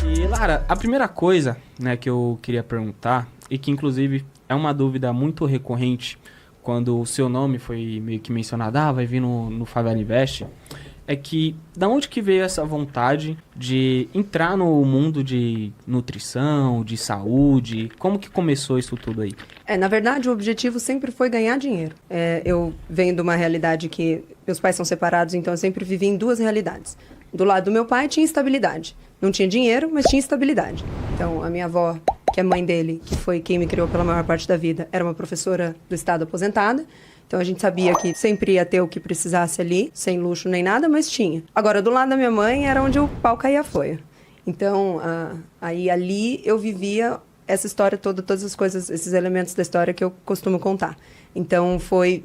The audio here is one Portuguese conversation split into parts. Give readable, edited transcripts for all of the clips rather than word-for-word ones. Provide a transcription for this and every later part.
E, Lara, a primeira coisa, né, que eu queria perguntar, e que inclusive é uma dúvida muito recorrente quando o seu nome foi meio que mencionado, vai vir no Favela Invest, é que da onde que veio essa vontade de entrar no mundo de nutrição, de saúde? Como que começou isso tudo aí? Na verdade, o objetivo sempre foi ganhar dinheiro. Eu venho de uma realidade que meus pais são separados, então eu sempre vivi em duas realidades. Do lado do meu pai tinha estabilidade. Não tinha dinheiro, mas tinha estabilidade. Então, a minha avó, que é mãe dele, que foi quem me criou pela maior parte da vida, era uma professora do estado aposentada. Então, a gente sabia que sempre ia ter o que precisasse ali, sem luxo nem nada, mas tinha. Agora, do lado da minha mãe, era onde o pau caía a folha. Então, aí ali eu vivia essa história toda, todas as coisas, esses elementos da história que eu costumo contar. Então, foi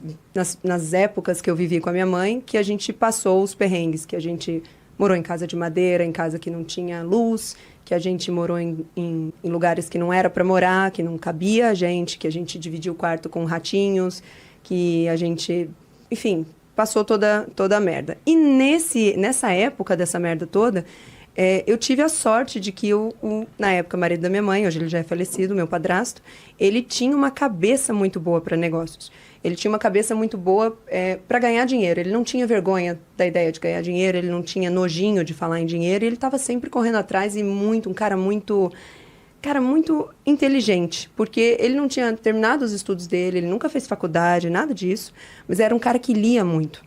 nas épocas que eu vivi com a minha mãe que a gente passou os perrengues, que a gente morou em casa de madeira, em casa que não tinha luz, que a gente morou em lugares que não era para morar, que não cabia a gente, que a gente dividia o quarto com ratinhos, que a gente, enfim, passou toda a merda. E nessa época dessa merda toda, eu tive a sorte de que na época, marido da minha mãe, hoje ele já é falecido, meu padrasto, ele tinha uma cabeça muito boa para negócios. Ele tinha uma cabeça muito boa para ganhar dinheiro. Ele não tinha vergonha da ideia de ganhar dinheiro, ele não tinha nojinho de falar em dinheiro, e ele estava sempre correndo atrás e um cara muito inteligente, porque ele não tinha terminado os estudos dele, ele nunca fez faculdade, nada disso, mas era um cara que lia muito.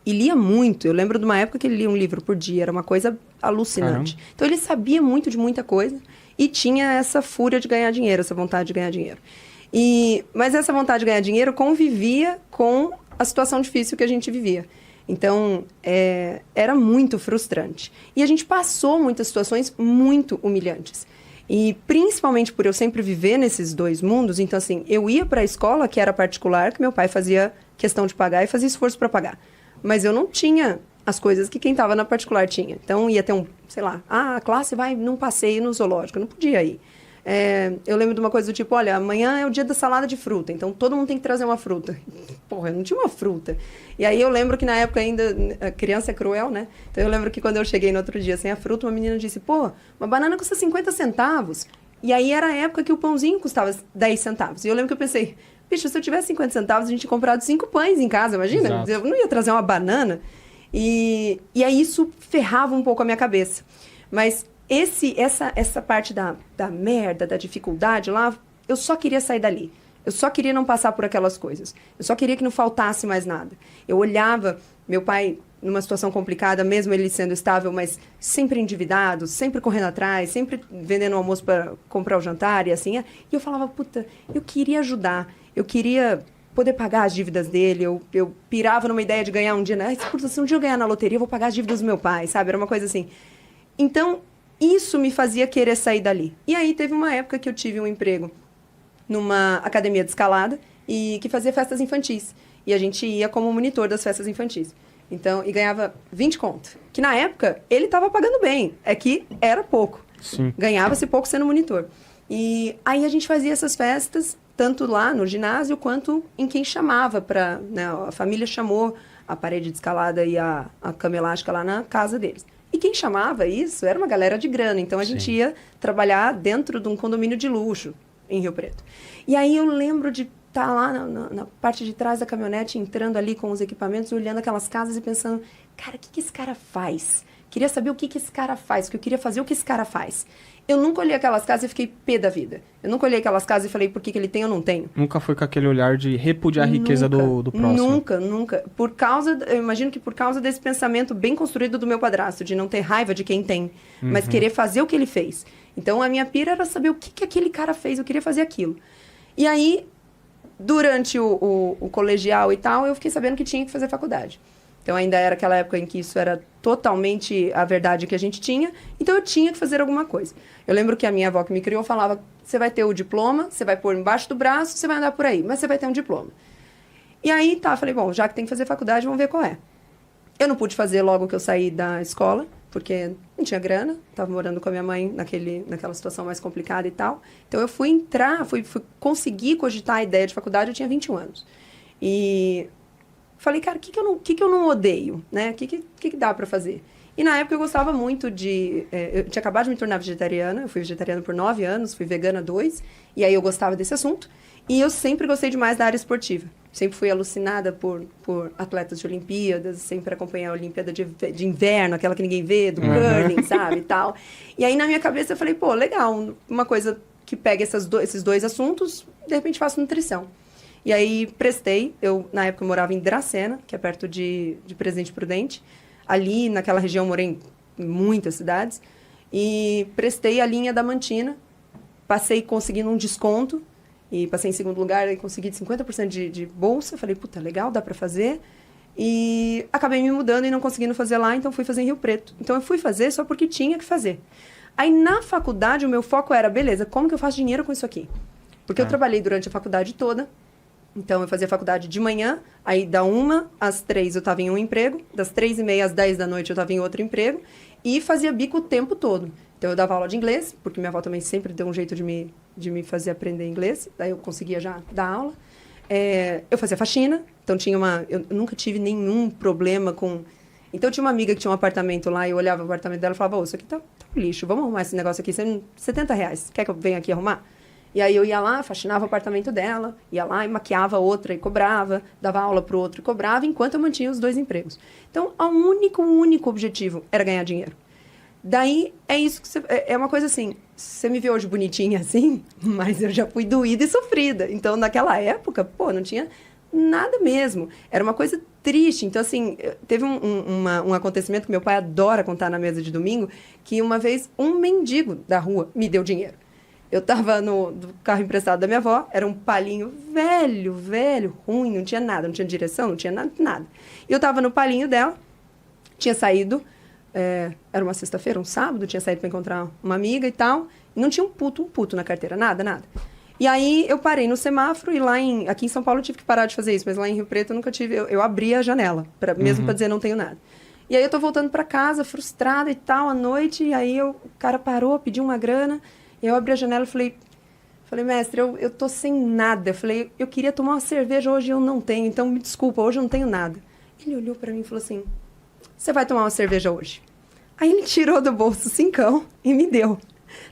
E lia muito. Eu lembro de uma época que ele lia um livro por dia, era uma coisa alucinante. Caramba. Então ele sabia muito de muita coisa e tinha essa fúria de ganhar dinheiro, essa vontade de ganhar dinheiro. Mas essa vontade de ganhar dinheiro convivia com a situação difícil que a gente vivia. Então, era muito frustrante. E a gente passou muitas situações muito humilhantes. E principalmente por eu sempre viver nesses dois mundos, então assim, eu ia para a escola, que era particular, que meu pai fazia questão de pagar e fazia esforço para pagar. Mas eu não tinha as coisas que quem estava na particular tinha. Então, ia ter a classe vai num passeio no zoológico. Eu não podia ir. Eu lembro de uma coisa do tipo, olha, amanhã é o dia da salada de fruta, então todo mundo tem que trazer uma fruta. Porra, eu não tinha uma fruta. E aí eu lembro que na época ainda, a criança é cruel, né? Então eu lembro que quando eu cheguei no outro dia sem a fruta, uma menina disse, uma banana custa 50 centavos. E aí era a época que o pãozinho custava 10 centavos. E eu lembro que eu pensei, bicho, se eu tivesse 50 centavos, a gente tinha comprado 5 pães em casa, imagina? Exato. Eu não ia trazer uma banana. E aí isso ferrava um pouco a minha cabeça. Mas essa parte da merda, da dificuldade lá, eu só queria sair dali. Eu só queria não passar por aquelas coisas. Eu só queria que não faltasse mais nada. Eu olhava meu pai numa situação complicada, mesmo ele sendo estável, mas sempre endividado, sempre correndo atrás, sempre vendendo o almoço para comprar o jantar e assim. E eu falava, puta, eu queria ajudar. Eu queria poder pagar as dívidas dele. Eu pirava numa ideia de ganhar um dia, né? Puta, se um dia eu ganhar na loteria, eu vou pagar as dívidas do meu pai, sabe? Era uma coisa assim. Então, isso me fazia querer sair dali. E aí teve uma época que eu tive um emprego numa academia de escalada e que fazia festas infantis. E a gente ia como monitor das festas infantis. Então, e ganhava 20 conto. Que na época, ele estava pagando bem. É que era pouco. Sim. Ganhava-se pouco sendo monitor. E aí a gente fazia essas festas, tanto lá no ginásio, quanto em quem chamava para... Né, a família chamou a parede de escalada e a cama elástica lá na casa deles. E quem chamava isso era uma galera de grana. Então, a gente ia trabalhar dentro de um condomínio de luxo em Rio Preto. E aí eu lembro de estar lá na parte de trás da caminhonete, entrando ali com os equipamentos, olhando aquelas casas e pensando, cara, o que esse cara faz? Queria saber o que esse cara faz, que eu queria fazer o que esse cara faz. Eu nunca olhei aquelas casas e fiquei pé da vida. Eu nunca olhei aquelas casas e falei, por que ele tem ou não tenho? Nunca foi com aquele olhar de repudiar a riqueza do próximo. Nunca. Eu imagino que por causa desse pensamento bem construído do meu padrasto, de não ter raiva de quem tem, mas querer fazer o que ele fez. Então, a minha pira era saber o que aquele cara fez, eu queria fazer aquilo. E aí, durante o colegial e tal, eu fiquei sabendo que tinha que fazer faculdade. Então, ainda era aquela época em que isso era totalmente a verdade que a gente tinha. Então, eu tinha que fazer alguma coisa. Eu lembro que a minha avó que me criou falava, você vai ter o diploma, você vai pôr embaixo do braço, você vai andar por aí, mas você vai ter um diploma. E aí, falei, bom, já que tem que fazer faculdade, vamos ver qual é. Eu não pude fazer logo que eu saí da escola, porque não tinha grana, estava morando com a minha mãe naquela situação mais complicada e tal. Então, eu fui conseguir cogitar a ideia de faculdade, eu tinha 21 anos. E falei, cara, o que eu não odeio, né? O que dá para fazer? E na época eu gostava muito de... eu tinha acabado de me tornar vegetariana, eu fui vegetariana por 9 anos, fui vegana 2, e aí eu gostava desse assunto. E eu sempre gostei demais da área esportiva. Sempre fui alucinada por atletas de Olimpíadas, sempre acompanhei a Olimpíada de inverno, aquela que ninguém vê, do curling, sabe, e tal. E aí, na minha cabeça, eu falei, pô, legal, uma coisa que pega esses dois assuntos, de repente faço nutrição. E aí, prestei, na época, eu morava em Dracena, que é perto de Presidente Prudente. Ali, naquela região, eu morei em muitas cidades. E prestei a linha da Mantina, passei conseguindo um desconto, e passei em segundo lugar e consegui 50% de bolsa. Falei, puta, legal, dá pra fazer. E acabei me mudando e não conseguindo fazer lá, então fui fazer em Rio Preto. Então eu fui fazer só porque tinha que fazer. Aí na faculdade o meu foco era, beleza, como que eu faço dinheiro com isso aqui? Porque eu trabalhei durante a faculdade toda. Então eu fazia faculdade de manhã, aí da 1 às 3 eu estava em um emprego, das 3h30 às 10 da noite eu estava em outro emprego, e fazia bico o tempo todo. Então eu dava aula de inglês, porque minha avó também sempre deu um jeito de me fazer aprender inglês, daí eu conseguia já dar aula. Eu fazia faxina, então eu nunca tive nenhum problema com... Então eu tinha uma amiga que tinha um apartamento lá, e eu olhava o apartamento dela e falava, isso aqui tá um lixo, vamos arrumar esse negócio aqui, R$70, quer que eu venha aqui arrumar? E aí eu ia lá, faxinava o apartamento dela, ia lá e maquiava outra e cobrava, dava aula pro outro e cobrava, enquanto eu mantinha os 2 empregos. Então, o único objetivo era ganhar dinheiro. Daí, é isso que é uma coisa assim, você me vê hoje bonitinha assim, mas eu já fui doída e sofrida. Então, naquela época, pô, não tinha nada mesmo. Era uma coisa triste. Então, assim, teve um acontecimento que meu pai adora contar na mesa de domingo, que uma vez um mendigo da rua me deu dinheiro. Eu estava no carro emprestado da minha avó, era um Palinho velho, ruim, não tinha nada, não tinha direção, não tinha nada. E eu estava no Palinho dela, tinha saído, era uma sexta-feira, um sábado, tinha saído para encontrar uma amiga e tal, e não tinha um puto na carteira, nada. E aí eu parei no semáforo e aqui em São Paulo eu tive que parar de fazer isso, mas lá em Rio Preto eu nunca tive, eu abri a janela, mesmo para dizer não tenho nada. E aí eu tô voltando para casa, frustrada e tal, à noite, e aí o cara parou, pediu uma grana. Eu abri a janela e falei, mestre, eu tô sem nada. Eu falei, eu queria tomar uma cerveja hoje e eu não tenho, então me desculpa, hoje eu não tenho nada. Ele olhou pra mim e falou assim, você vai tomar uma cerveja hoje? Aí ele tirou do bolso 5 e me deu.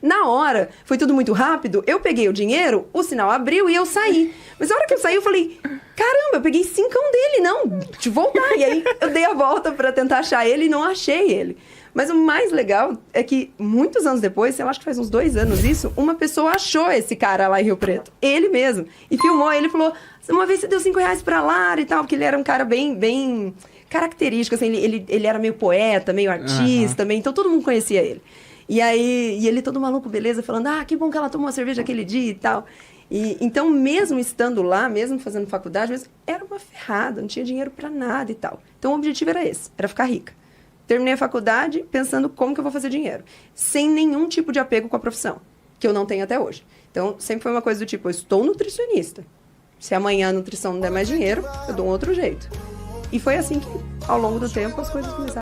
Na hora, foi tudo muito rápido, eu peguei o dinheiro, o sinal abriu e eu saí. Mas na hora que eu saí, eu falei, caramba, eu peguei 5 dele, não, deixa eu voltar. E aí eu dei a volta pra tentar achar ele e não achei ele. Mas o mais legal é que, muitos anos depois, eu acho que faz uns 2 anos isso, uma pessoa achou esse cara lá em Rio Preto. Ele mesmo. E filmou, ele falou, uma vez você deu R$5 pra Lara e tal, porque ele era um cara bem característico, assim, ele era meio poeta, meio artista, então todo mundo conhecia ele. E aí, ele todo maluco, beleza, falando, que bom que ela tomou uma cerveja aquele dia e tal. E, então, mesmo estando lá, mesmo fazendo faculdade, era uma ferrada, não tinha dinheiro pra nada e tal. Então, o objetivo era esse, era ficar rica. Terminei a faculdade pensando como que eu vou fazer dinheiro. Sem nenhum tipo de apego com a profissão, que eu não tenho até hoje. Então, sempre foi uma coisa do tipo, eu estou nutricionista. Se amanhã a nutrição não der mais dinheiro, eu dou um outro jeito. E foi assim que, ao longo do tempo, as coisas começaram.